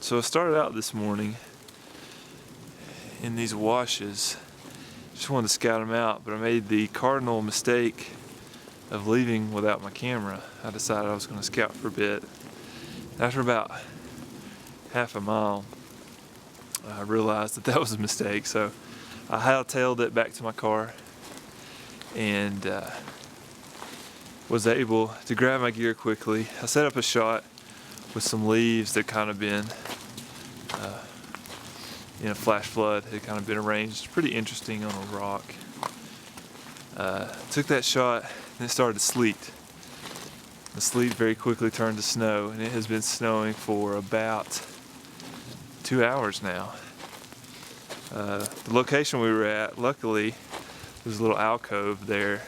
So I started out this morning in these washes. Just wanted to scout them out, but I made the cardinal mistake of leaving without my camera. I decided I was going to scout for a bit. After about half a mile, I realized that that was a mistake, so I hightailed it back to my car and was able to grab my gear quickly. I set up a shot with some leaves that kind of been in a flash flood, had kind of been arranged pretty interesting on a rock. Took that shot and it started to sleet. The sleet very quickly turned to snow, and it has been snowing for about 2 hours now. The location we were at, luckily, there's a little alcove there,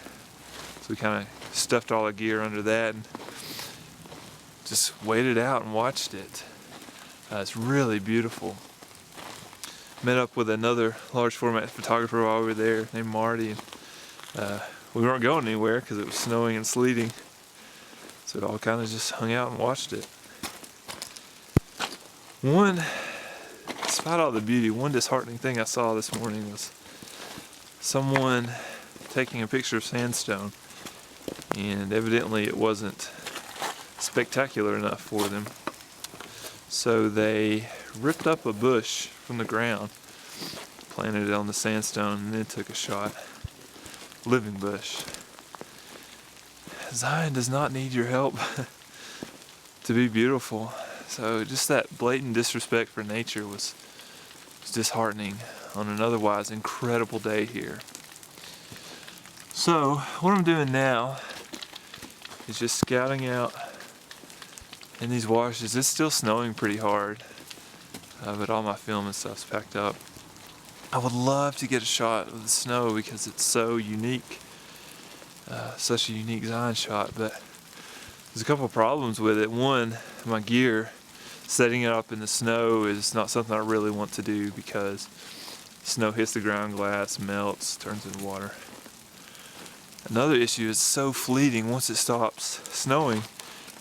so we kind of stuffed all our gear under that and just waited out and watched it. It's really beautiful. Met up with another large format photographer while we were there named Marty. And, we weren't going anywhere because it was snowing and sleeting, so we all kind of just hung out and watched it. Despite all the beauty, one disheartening thing I saw this morning was someone taking a picture of sandstone, and evidently it wasn't spectacular enough for them. So they ripped up a bush from the ground, planted it on the sandstone, and then took a shot. Living bush. Zion does not need your help to be beautiful. So just that blatant disrespect for nature was disheartening on an otherwise incredible day here. So what I'm doing now is just scouting out in these washes. It's still snowing pretty hard, but all my film and stuff's packed up. I would love to get a shot of the snow because it's so unique, such a unique Zion shot, but there's a couple of problems with it. One, my gear, setting it up in the snow is not something I really want to do because snow hits the ground glass, melts, turns into water. Another issue is so fleeting. Once it stops snowing,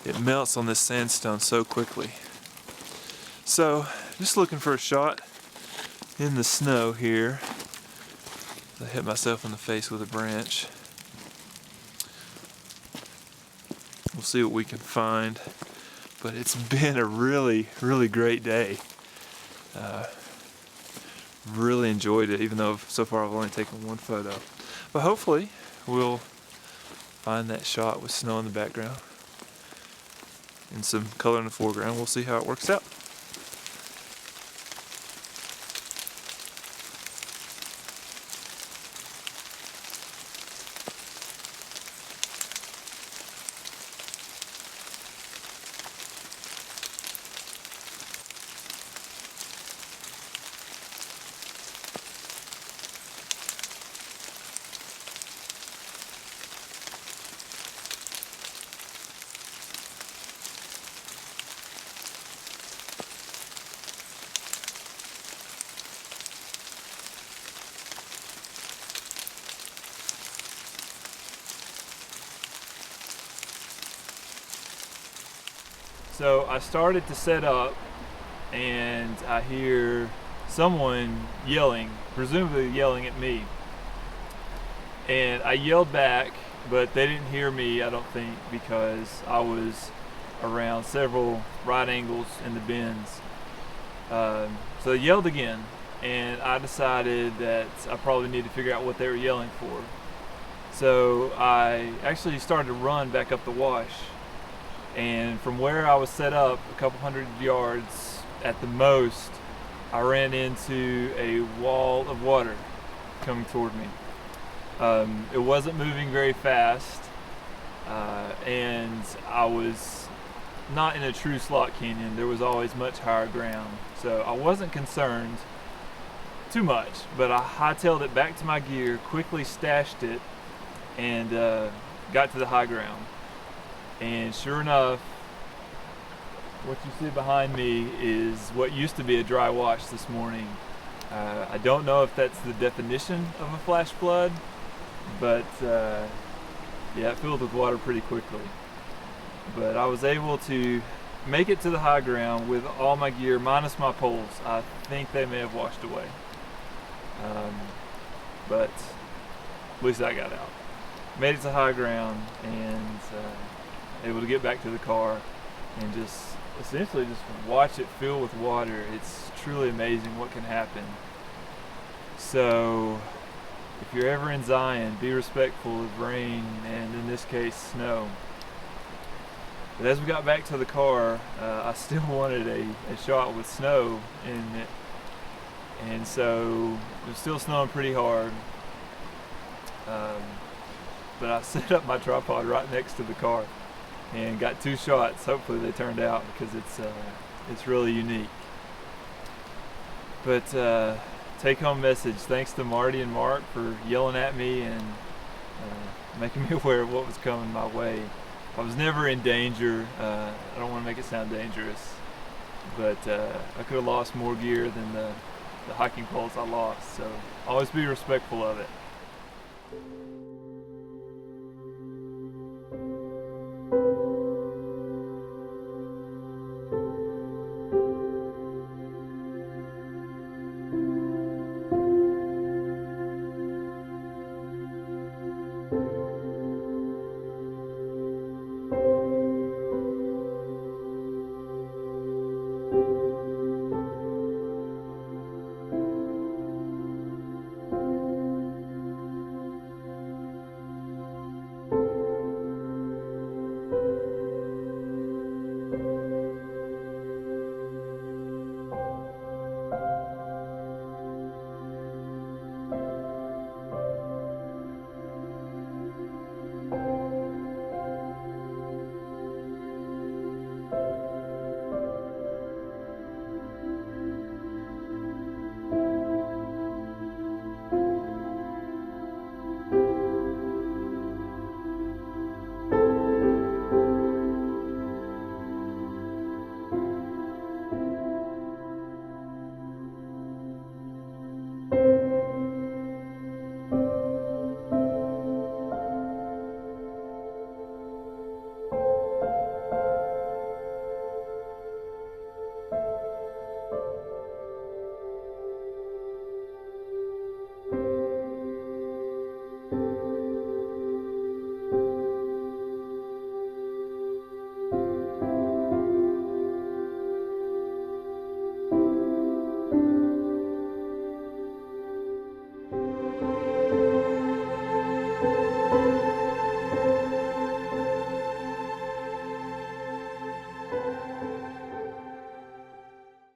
it melts on this sandstone so quickly. So, just looking for a shot in the snow here. I hit myself in the face with a branch. We'll see what we can find. But it's been a really, really great day. Really enjoyed it, even though so far I've only taken one photo. But hopefully we'll find that shot with snow in the background and some color in the foreground. We'll see how it works out. So I started to set up and I hear someone yelling, presumably yelling at me. And I yelled back, but they didn't hear me, I don't think, because I was around several right angles in the bends. So I yelled again, and I decided that I probably need to figure out what they were yelling for. So I actually started to run back up the wash. And from where I was set up, a couple hundred yards at the most, I ran into a wall of water coming toward me. It wasn't moving very fast, and I was not in a true slot canyon. There was always much higher ground, so I wasn't concerned too much, but I hightailed it back to my gear, quickly stashed it, and got to the high ground. And sure enough, what you see behind me is what used to be a dry wash this morning. I don't know if that's the definition of a flash flood, but yeah, it filled with water pretty quickly. But I was able to make it to the high ground with all my gear minus my poles. I think they may have washed away, but at least I got out. Made it to high ground and able to get back to the car and just essentially just watch it fill with water. It's truly amazing what can happen. So if you're ever in Zion, be respectful of rain and in this case snow. But as we got back to the car, I still wanted a shot with snow in it, and so it was still snowing pretty hard. But I set up my tripod right next to the car and got 2 shots. Hopefully they turned out because it's really unique. But take home message: thanks to Marty and Mark for yelling at me and making me aware of what was coming my way. I was never in danger. I don't want to make it sound dangerous, but I could have lost more gear than the hiking poles I lost. So always be respectful of it.